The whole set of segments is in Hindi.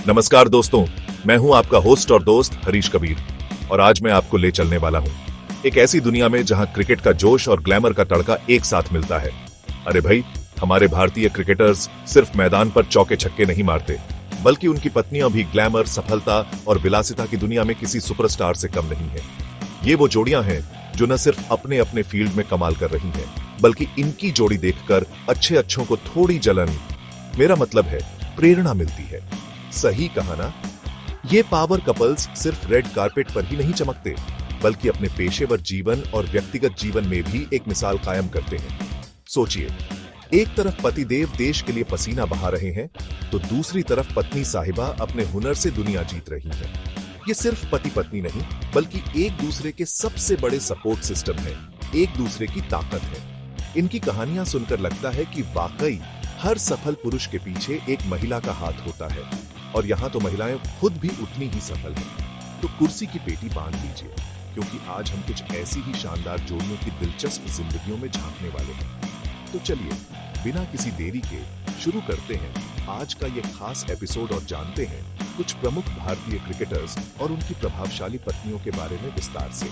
नमस्कार दोस्तों, मैं हूं आपका होस्ट और दोस्त हरीश कबीर और आज मैं आपको ले चलने वाला हूं एक ऐसी दुनिया में जहां क्रिकेट का जोश और ग्लैमर का तड़का एक साथ मिलता है। अरे भाई, हमारे भारतीय क्रिकेटर्स सिर्फ मैदान पर चौके छक्के नहीं मारते, बल्कि उनकी पत्नियां भी ग्लैमर, सफलता और विलासिता की दुनिया में किसी सुपरस्टार से कम नहीं है। ये वो जोड़ियां हैं जो न सिर्फ अपने अपने फील्ड में कमाल कर रही हैं, बल्कि इनकी जोड़ी देखकर अच्छों को थोड़ी जलन, मेरा मतलब है प्रेरणा मिलती है। सही कहा ना? ये पावर कपल्स सिर्फ रेड कारपेट पर ही नहीं चमकते, बल्कि अपने पेशेवर जीवन और व्यक्तिगत जीवन में भी एक मिसाल कायम करते हैं। सोचिए, एक तरफ पतिदेव देश के लिए पसीना बहा रहे हैं, तो दूसरी तरफ पत्नी साहिबा अपने हुनर से दुनिया जीत रही है। ये सिर्फ पति पत्नी नहीं, बल्कि एक दूसरे के सबसे बड़े सपोर्ट सिस्टम है, एक दूसरे की ताकत है। इनकी कहानियां सुनकर लगता है कि वाकई हर सफल पुरुष के पीछे एक महिला का हाथ होता है, और यहाँ तो महिलाएं खुद भी उतनी ही सफल हैं। तो कुर्सी की पेटी बांध लीजिए, क्योंकि आज हम कुछ ऐसी ही शानदार जोड़ियों की दिलचस्प जिंदगियों में झांकने वाले हैं। तो चलिए, बिना किसी देरी के शुरू करते हैं आज का ये खास एपिसोड और जानते हैं कुछ प्रमुख भारतीय क्रिकेटर्स और उनकी प्रभावशाली पत्नियों के बारे में विस्तार से।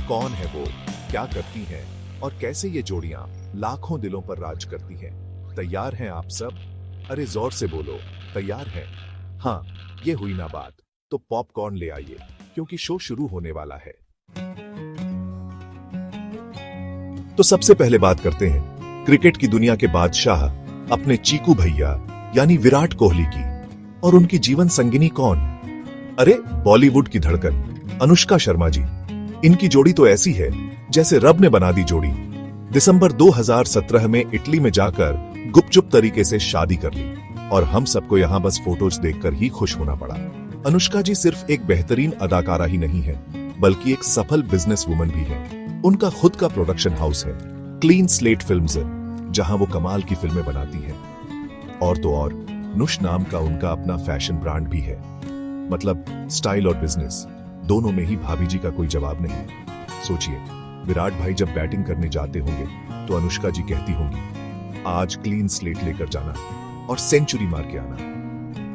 कौन है वो, क्या करती हैं और कैसे ये जोड़ियां लाखों दिलों पर राज करती हैं। तैयार हैं आप सब? अरे जोर से बोलो, तैयार हैं? हाँ, ये हुई ना बात, तो पॉपकॉर्न ले आइए, क्योंकि शो शुरू होने वाला है। तो सबसे पहले बात करते हैं क्रिकेट की दुनिया के बादशाह अपने चीकू भैया यानी विराट कोहली की। और उनकी जीवन संगिनी कौन? अरे, बॉलीवुड की धड़कन अनुष्का शर्मा जी। इनकी जोड़ी तो ऐसी है जैसे रब ने बना दी जोड़ी। दिसंबर 2017 में इटली में जाकर गुपचुप तरीके से शादी कर ली, और हम सबको यहाँ बस फोटोज देखकर ही खुश होना पड़ा। अनुष्का जी सिर्फ एक बेहतरीन अदाकारा ही नहीं है, बल्कि एक सफल बिजनेस वुमन भी है। उनका खुद का प्रोडक्शन हाउस है, क्लीन स्लेट फिल्म्स, जहां वो कमाल की फिल्में बनाती हैं। और तो और नुश नाम का उनका अपना फैशन ब्रांड भी है। मतलब स्टाइल और बिजनेस दोनों में ही भाभी जी का कोई जवाब नहीं। सोचिए, विराट भाई जब बैटिंग करने जाते होंगे तो अनुष्का जी कहती होंगी, आज क्लीन स्लेट लेकर जाना और सेंचुरी मार के आना।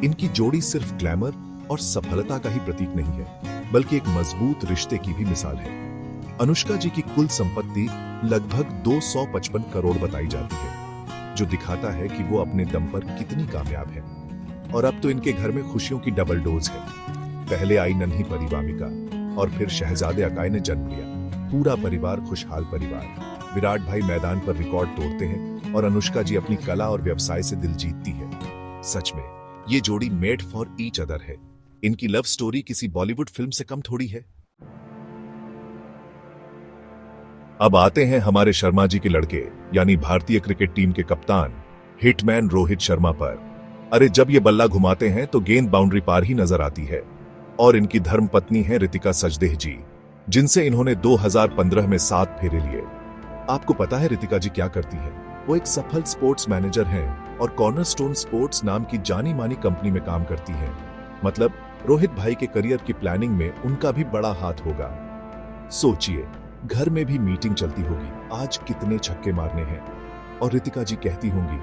इनकी जोड़ी सिर्फ ग्लैमर और सफलता का ही प्रतीक नहीं है, बल्कि एक मजबूत रिश्ते की भी मिसाल है। अनुष्का जी की कुल संपत्ति लगभग 255 करोड़ बताई जाती है, जो दिखाता है कि वो अपने दम पर कितनी कामयाब है। और अब तो इनके घर में खुशियों की डबल डोज है। पहले आई नन्ही परी वामिका, और फिर शहजादे अकाई ने जन्म लिया। पूरा परिवार खुशहाल परिवार। विराट भाई मैदान पर रिकॉर्ड तोड़ते हैं और अनुष्का जी अपनी कला और व्यवसाय से दिल जीतती है। सच में ये जोड़ी मेड फॉर ईच अदर है। इनकी लव स्टोरी किसी बॉलीवुड फिल्म से कम थोड़ी है। अब आते हैं हमारे शर्मा जी के लड़के यानी भारतीय क्रिकेट टीम के कप्तान हिटमैन रोहित शर्मा पर। अरे, जब ये बल्ला घुमाते हैं तो गेंद बाउंड्री पार ही नजर आती है। और इनकी धर्मपत्नी है रितिका सचदेह जी, जिनसे इन्होंने 2015 में 7 फेरे लिए। आपको पता है रितिका जी क्या करती है? वो एक सफल स्पोर्ट्स मैनेजर हैं और कॉर्नरस्टोन स्पोर्ट्स नाम की जानी मानी कंपनी में काम करती हैं। मतलब रोहित भाई के करियर की प्लानिंग में उनका भी बड़ा हाथ होगा। सोचिए, घर में भी मीटिंग चलती होगी, आज कितने छक्के मारने हैं, और रितिका जी कहती होंगी,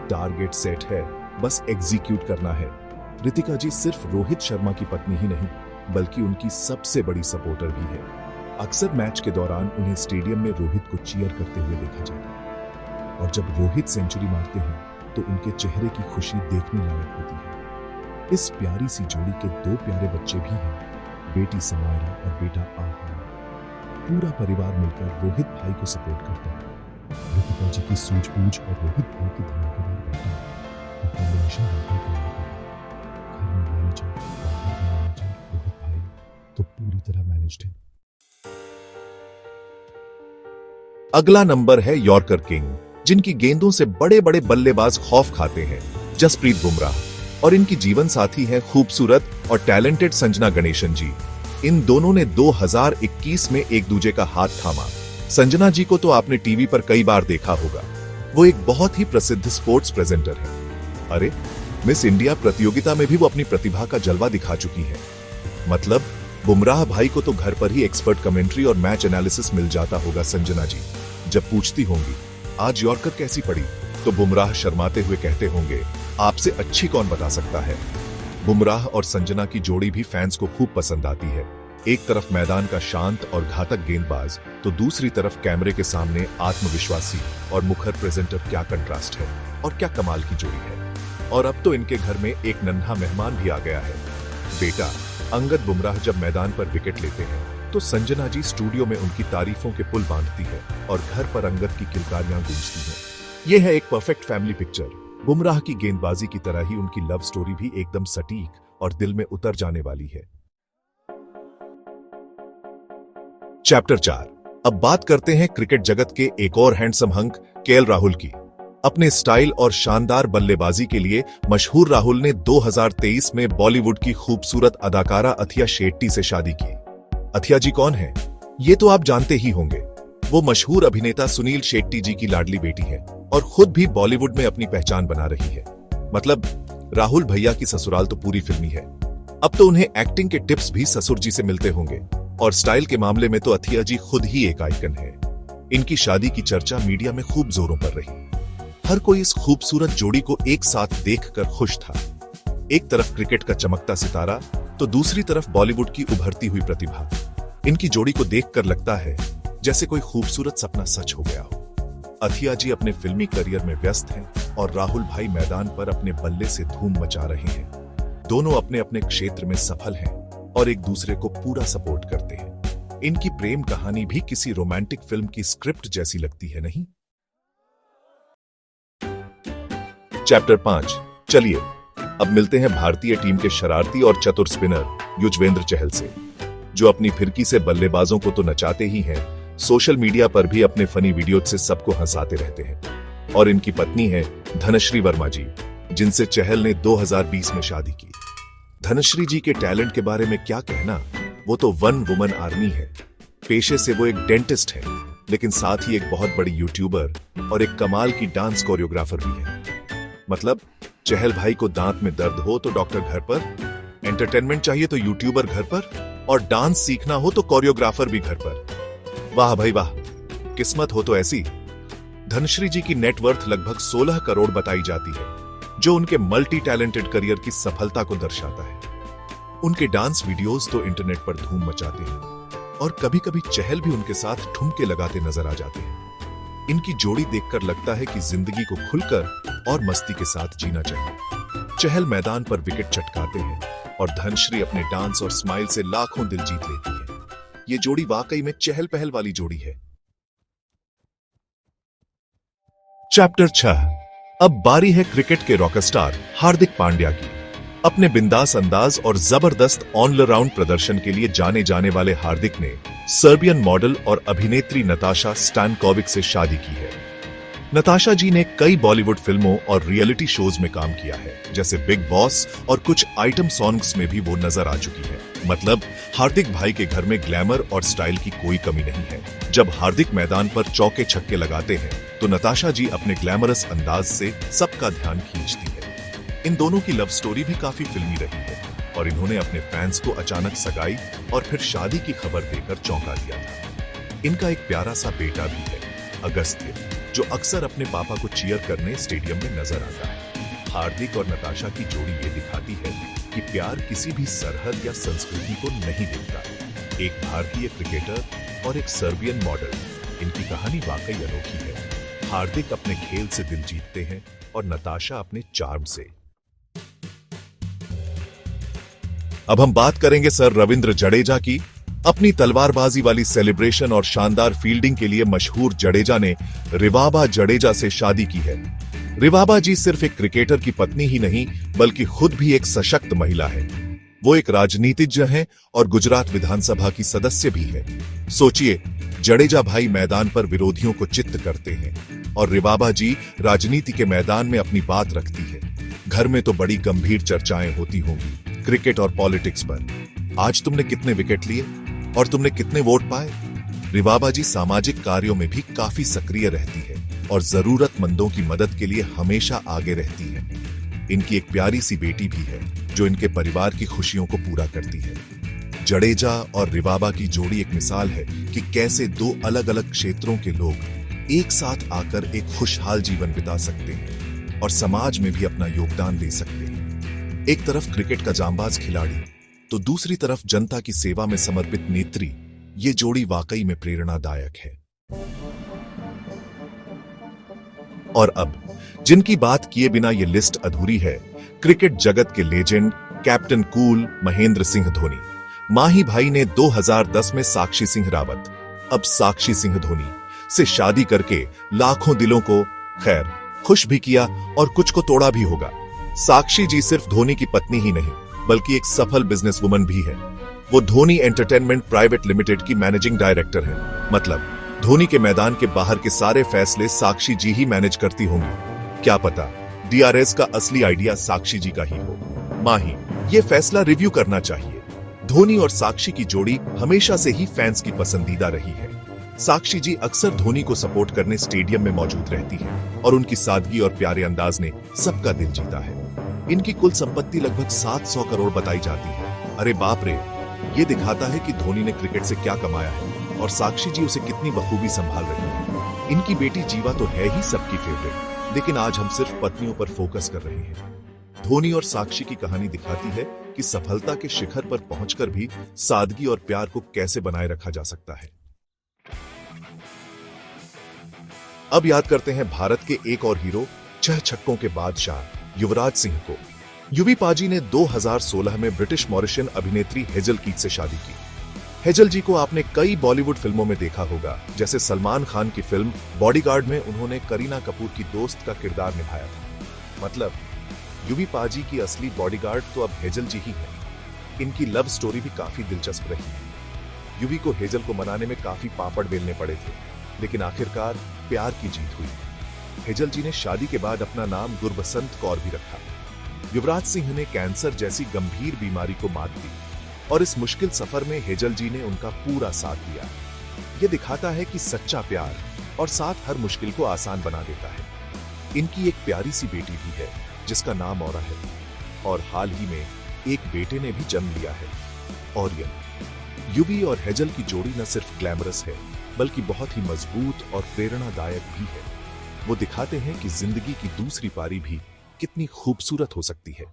टारगेट सेट है, बस एग्जीक्यूट करना है। रितिका जी सिर्फ रोहित शर्मा की पत्नी ही नहीं, बल्कि उनकी सबसे बड़ी सपोर्टर भी है। अक्सर मैच के दौरान उन्हें स्टेडियम में रोहित को चीयर करते हुए देखा जाता है, और जब रोहित सेंचुरी मारते हैं तो उनके चेहरे की खुशी देखने लायक होती है। इस प्यारी सी जोड़ी के 2 प्यारे बच्चे भी हैं, बेटी समायरा और बेटा आहा। पूरा परिवार मिलकर रोहित भाई को सपोर्ट करता है। रितिका जी की सूझबूझ और रोहित भाई की धमाकेदार बैटिंग कॉम्बिनेशन घर में मैनेजर, बाहर में मैनेजर, रोहित भाई तो पूरी तरह मैनेज्ड है। अगला नंबर है यॉर्कर किंग, जिनकी गेंदों से बड़े बड़े बल्लेबाज खौफ खाते हैं, जसप्रीत बुमराह। और इनकी जीवन साथी है खूबसूरत और टैलेंटेड संजना गणेशन जी। इन दोनों ने 2021 में एक दूजे का हाथ थामा। संजना जी को तो आपने टीवी पर कई बार देखा होगा, वो एक बहुत ही प्रसिद्ध स्पोर्ट्स प्रेजेंटर है। अरे, मिस इंडिया प्रतियोगिता में भी वो अपनी प्रतिभा का जलवा दिखा चुकी है। मतलब बुमराह भाई को तो घर पर ही एक्सपर्ट कमेंट्री और मैच एनालिसिस मिल जाता होगा। संजना जी जब पूछती होंगी, आज यॉर्कर कैसी पड़ी, तो बुमराह शर्माते हुए कहते होंगे, आपसे अच्छी कौन बता सकता है। बुमराह और संजना की जोड़ी भी फैंस को खूब पसंद आती है। एक तरफ मैदान का शांत और घातक गेंदबाज, तो दूसरी तरफ कैमरे के सामने आत्मविश्वासी और मुखर प्रेजेंटर। क्या कंट्रास्ट है और क्या कमाल की जोड़ी है। और अब तो इनके घर में एक नन्हा मेहमान भी आ गया है। बेटा अंगद बुमराह जब मैदान पर विकेट लेते हैं तो संजना जी स्टूडियो में उनकी तारीफों के पुल बांधती है और घर पर अंगद की किलकारियां गूंजती हैं। यह है एक परफेक्ट फैमिली पिक्चर। बुमराह की गेंदबाजी की तरह ही उनकी लव स्टोरी भी एकदम सटीक और दिल में उतर जाने वाली है। चैप्टर 4। अब बात करते हैं क्रिकेट जगत के एक और हैंडसम हंक केएल राहुल की। अपने स्टाइल और शानदार बल्लेबाजी के लिए मशहूर राहुल ने 2023 में बॉलीवुड की खूबसूरत अदाकारा अथिया शेट्टी से शादी की। अथिया जी कौन है, ये तो आप जानते ही होंगे। वो मशहूर अभिनेता सुनील शेट्टी जी की लाडली बेटी है और खुद भी बॉलीवुड में अपनी पहचान बना रही है। मतलब राहुल भैया की ससुराल तो पूरी फिल्मी है। अब तो उन्हें एक्टिंग के टिप्स भी ससुर जी से मिलते होंगे और स्टाइल के मामले में तो अथिया जी खुद ही एक आइकन है। इनकी शादी की चर्चा मीडिया में खूब जोरों पर रही। हर कोई इस खूबसूरत जोड़ी को एक साथ देखकर खुश था। एक तरफ क्रिकेट का चमकता सितारा तो दूसरी तरफ बॉलीवुड की उभरती हुई प्रतिभा। इनकी जोड़ी को देखकर लगता है जैसे कोई खूबसूरत सपना सच हो गया हो। अथिया जी अपने फिल्मी करियर में व्यस्त हैं और राहुल भाई मैदान पर अपने बल्ले से धूम मचा रहे हैं। दोनों अपने अपने क्षेत्र में सफल हैं और एक दूसरे को पूरा सपोर्ट करते हैं। इनकी प्रेम कहानी भी किसी रोमांटिक फिल्म की स्क्रिप्ट जैसी लगती है, नहीं? चैप्टर 5। चलिए अब मिलते हैं भारतीय टीम के शरारती और चतुर स्पिनर युजवेंद्र चहल से, जो अपनी फिरकी से बल्लेबाजों को तो नचाते ही हैं, सोशल मीडिया पर भी अपने फनी वीडियो से सबको हंसाते रहते हैं। और इनकी पत्नी है धनश्री वर्मा जी, जिनसे चहल ने 2020 में शादी की। धनश्री जी के टैलेंट के बारे में क्या कहना, वो तो वन वुमन आर्मी है। पेशे से वो एक डेंटिस्ट है, लेकिन साथ ही एक बहुत बड़ी यूट्यूबर और एक कमाल की डांस कोरियोग्राफर भी है। मतलब चहल भाई को दांत में दर्द हो तो डॉक्टर घर पर, एंटरटेनमेंट चाहिए तो यूट्यूबर घर पर, और डांस सीखना हो तो कोरियोग्राफर भी घर पर। वाह भाई वाह, किस्मत हो तो ऐसी। धनश्री जी की नेटवर्थ लगभग 16 करोड़ बताई जाती है, जो उनके मल्टी टैलेंटेड करियर की सफलता को दर्शाता है। उनके डांस वीडियोस तो इंटरनेट पर धूम मचाते हैं और कभी कभी चहल भी उनके साथ ठुमके लगाते नजर आ जाते हैं। इनकी जोड़ी देखकर लगता है कि जिंदगी को खुलकर और मस्ती के साथ जीना चाहिए। चहल मैदान पर विकेट चटकाते हैं और धनश्री अपने डांस और स्माइल से लाखों दिल जीत लेती है। ये जोड़ी वाकई में चहल पहल वाली जोड़ी है। चैप्टर 6। अब बारी है क्रिकेट के रॉकस्टार हार्दिक पांड्या की। अपने बिंदास अंदाज और जबरदस्त ऑलराउंड प्रदर्शन के लिए जाने जाने वाले हार्दिक ने सर्बियन मॉडल और अभिनेत्री नताशा स्टैनकोविक से शादी की है। नताशा जी ने कई बॉलीवुड फिल्मों और रियलिटी शोज में काम किया है, जैसे बिग बॉस, और कुछ आइटम सॉन्ग्स में भी वो नजर आ चुकी है। मतलब हार्दिक भाई के घर में ग्लैमर और स्टाइल की कोई कमी नहीं है। जब हार्दिक मैदान पर चौके छक्के लगाते हैं तो नताशा जी अपने ग्लैमरस अंदाज से सबका ध्यान खींचती है। इन दोनों की लव स्टोरी भी काफी फिल्मी रही है और इन्होंने अपने फैंस को अचानक सगाई और फिर शादी की खबर देकर चौंका दिया था। इनका एक प्यारा सा बेटा भी है, अगस्त्य, जो अक्सर अपने पापा को चीयर करने स्टेडियम में नजर आता है। हार्दिक और नताशा की जोड़ी ये दिखाती है कि प्यार किसी भी सरहद या संस्कृति को नहीं देखता। एक भारतीय क्रिकेटर और एक सर्बियन मॉडल, इनकी कहानी वाकई अनोखी है। हार्दिक अपने खेल से दिल जीतते हैं और नताशा अपने चार्म से। अब हम बात करेंगे सर रविंद्र जडेजा की। अपनी तलवारबाजी वाली सेलिब्रेशन और शानदार फील्डिंग के लिए मशहूर जडेजा ने रिवाबा जडेजा से शादी की है। रिवाबा जी सिर्फ एक क्रिकेटर की पत्नी ही नहीं, बल्कि खुद भी एक सशक्त महिला है। वो एक राजनीतिज्ञ हैं और गुजरात विधानसभा की सदस्य भी है। सोचिए, जडेजा भाई मैदान पर विरोधियों को चित्त करते हैं और रिवाबा जी राजनीति के मैदान में अपनी बात रखती है। घर में तो बड़ी गंभीर चर्चाएं होती होंगी क्रिकेट और पॉलिटिक्स पर। आज तुमने कितने विकेट लिए और तुमने कितने वोट पाए। रिवाबा जी सामाजिक कार्यों में भी काफी सक्रिय रहती है और जरूरतमंदों की मदद के लिए हमेशा आगे रहती है। इनकी एक प्यारी सी बेटी भी है जो इनके परिवार की खुशियों को पूरा करती है। जडेजा और रिवाबा की जोड़ी एक मिसाल है कि कैसे दो अलग अलग क्षेत्रों के लोग एक साथ आकर एक खुशहाल जीवन बिता सकते हैं और समाज में भी अपना योगदान दे सकते हैं। एक तरफ क्रिकेट का जांबाज खिलाड़ी तो दूसरी तरफ जनता की सेवा में समर्पित नेत्री, ये जोड़ी वाकई में प्रेरणादायक है। और अब जिनकी बात किए बिना ये लिस्ट अधूरी है, क्रिकेट जगत के legend captain cool Mahendra Singh Dhoni. Mahi भाई ने 2010 में साक्षी सिंह रावत, अब साक्षी सिंह धोनी से शादी करके लाखों दिलों को खैर खुश भी किया और कुछ को तोड़ा भी होगा। साक्षी जी सिर्फ धोनी की पत्नी ही नहीं बल्कि एक सफल बिजनेस वुमन भी है। वो धोनी एंटरटेनमेंट प्राइवेट लिमिटेड की मैनेजिंग डायरेक्टर है। मतलब धोनी के मैदान के बाहर के सारे फैसले साक्षी जी ही मैनेज करती होंगी। क्या पता डीआरएस का असली आइडिया साक्षी जी का ही हो। माही, ये फैसला रिव्यू करना चाहिए। धोनी और साक्षी की जोड़ी हमेशा से ही फैंस की पसंदीदा रही है। साक्षी जी अक्सर धोनी को सपोर्ट करने स्टेडियम में मौजूद रहती है और उनकी सादगी और प्यारे अंदाज ने सबका दिल जीता है। इनकी कुल संपत्ति लगभग 700 करोड़ बताई जाती है। अरे बाप रे, ये दिखाता है कि धोनी ने क्रिकेट से क्या कमाया है और साक्षी जी उसे कितनी बखूबी संभाल रही है। इनकी बेटी जीवा तो है ही सबकी फेवरेट, लेकिन आज हम सिर्फ पत्नियों पर फोकस कर रहे हैं। धोनी और साक्षी की कहानी दिखाती है कि सफलता के शिखर पर पहुंचकर भी सादगी और प्यार को कैसे बनाए रखा जा सकता है। अब याद करते हैं भारत के एक और हीरो, 6 छक्कों के बादशाह युवराज सिंह को। युवी पाजी ने 2016 में ब्रिटिश मॉरिशियन अभिनेत्री हेजल कीट से शादी की। हेजल जी को आपने कई बॉलीवुड फिल्मों में देखा होगा, जैसे सलमान खान की फिल्म बॉडीगार्ड में उन्होंने करीना कपूर की दोस्त का किरदार निभाया था। मतलब युवी पाजी की असली बॉडीगार्ड तो अब हेजल जी ही है। इनकी लव स्टोरी भी काफी दिलचस्प रही है। युवी को हेजल को मनाने में काफी पापड़ बेलने पड़े थे, लेकिन आखिरकार प्यार की जीत हुई। हेजल जी ने शादी के बाद अपना नाम गुरबसंत कौर भी रखा। युवराज सिंह ने कैंसर जैसी गंभीर बीमारी को मात दी और इस मुश्किल सफर में हेजल जी ने उनका पूरा साथ दिया। यह दिखाता है कि सच्चा प्यार और साथ हर मुश्किल को आसान बना देता है। इनकी एक प्यारी सी बेटी भी है जिसका नाम औरा है और हाल ही में एक बेटे ने भी जन्म लिया है, ऑरियन। युवी और हेजल की जोड़ी न सिर्फ ग्लैमरस है बल्कि बहुत ही मजबूत और प्रेरणादायक भी है। वो दिखाते हैं कि जिंदगी की दूसरी पारी भी कितनी खूबसूरत हो सकती है।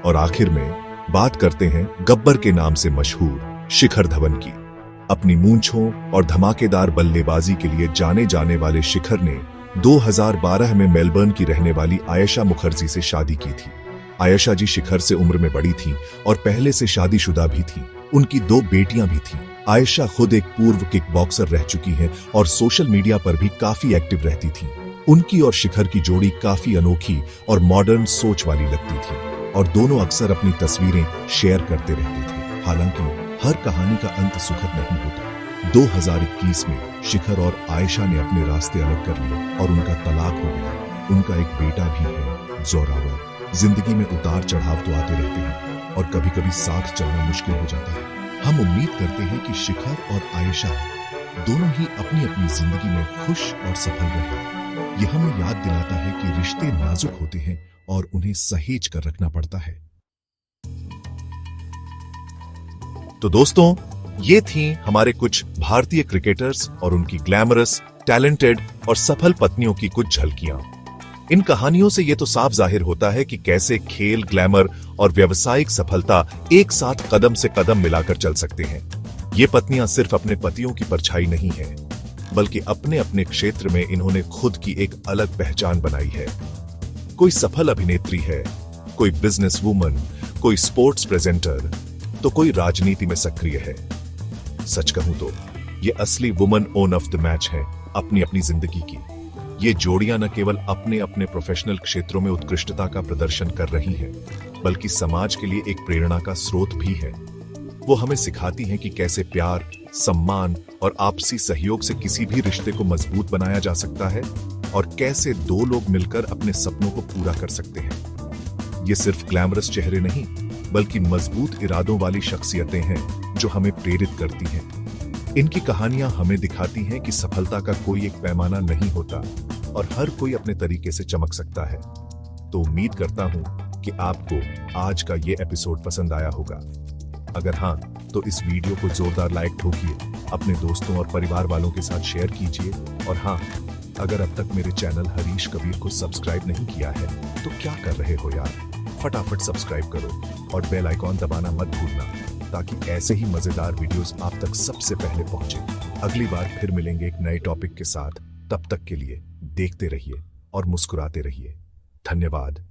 और आखिर में बात करते हैं गब्बर के नाम से मशहूर शिखर धवन की। अपनी मूंछों और धमाकेदार बल्लेबाजी के लिए जाने जाने वाले शिखर ने 2012 में मेलबर्न की रहने वाली आयशा मुखर्जी से शादी की थी। आयशा जी शिखर से उम्र में बड़ी थीं और पहले से शादीशुदा भी थीं। उनकी 2 बेटियां भी थीं। आयशा खुद एक पूर्व किक बॉक्सर रह चुकी हैं और सोशल मीडिया पर भी काफी एक्टिव रहती थीं। उनकी और शिखर की जोड़ी काफी अनोखी और मॉडर्न सोच वाली लगती थी और दोनों अक्सर अपनी तस्वीरें शेयर करते रहते थे। हालांकि हर कहानी का अंत सुखद नहीं होता। 2021 में शिखर और आयशा ने अपने रास्ते अलग कर लिए और उनका तलाक हो गया। उनका एक बेटा भी है, जोरावर। जिंदगी में उतार चढ़ाव तो आते रहते हैं और कभी कभी साथ चलना मुश्किल हो जाता है। हम उम्मीद करते हैं कि शिखर और आयशा दोनों ही अपनी अपनी जिंदगी में खुश और सफल रहे। यह हमें याद दिलाता है कि रिश्ते नाजुक होते हैं और उन्हें सहेज कर रखना पड़ता है। तो दोस्तों, ये थी हमारे कुछ भारतीय क्रिकेटर्स और उनकी ग्लैमरस, टैलेंटेड और सफल पत्नियों की कुछ झलकियां। इन कहानियों से यह तो साफ जाहिर होता है कि कैसे खेल, ग्लैमर और व्यावसायिक सफलता एक साथ कदम से कदम मिलाकर चल सकते हैं। ये पत्नियां सिर्फ अपने पतियों की परछाई नहीं है, बल्कि अपने अपने क्षेत्र में इन्होंने खुद की एक अलग पहचान बनाई है। कोई सफल अभिनेत्री है, कोई बिजनेस वुमन, कोई स्पोर्ट्स प्रेजेंटर, तो कोई राजनीति में सक्रिय है। सच कहूं तो ये असली woman own of the match है अपनी अपनी जिंदगी की। ये जोड़ियां न केवल अपने अपने प्रोफेशनल क्षेत्रों में उत्कृष्टता का प्रदर्शन कर रही हैं, बल्कि समाज के लिए एक प्रेरणा का स्रोत भी है। वो हमें सिखाती हैं कि कैसे प्यार, सम्मान और आपसी सहयोग से किसी भी रिश्ते को मजबूत बनाया जा सकता है और कैसे 2 लोग मिलकर अपने सपनों को पूरा कर सकते हैं। ये सिर्फ ग्लैमरस चेहरे नहीं, बल्कि मजबूत इरादों वाली शख्सियतें हैं जो हमें प्रेरित करती हैं। इनकी कहानियां हमें दिखाती हैं कि सफलता का कोई एक पैमाना नहीं होता और हर कोई अपने तरीके से चमक सकता है। तो उम्मीद करता हूं कि आपको आज का ये एपिसोड पसंद आया होगा। अगर हाँ, तो इस वीडियो को जोरदार लाइक ठोकिए, अपने दोस्तों और परिवार वालों के साथ शेयर कीजिए और हाँ, अगर अब तक मेरे चैनल हरीश कबीर को सब्सक्राइब नहीं किया है तो क्या कर रहे हो यार, फटाफट सब्सक्राइब करो और बेल आइकॉन दबाना मत भूलना ताकि ऐसे ही मजेदार वीडियोस आप तक सबसे पहले पहुंचे। अगली बार फिर मिलेंगे एक नए टॉपिक के साथ, तब तक के लिए देखते रहिए और मुस्कुराते रहिए। धन्यवाद।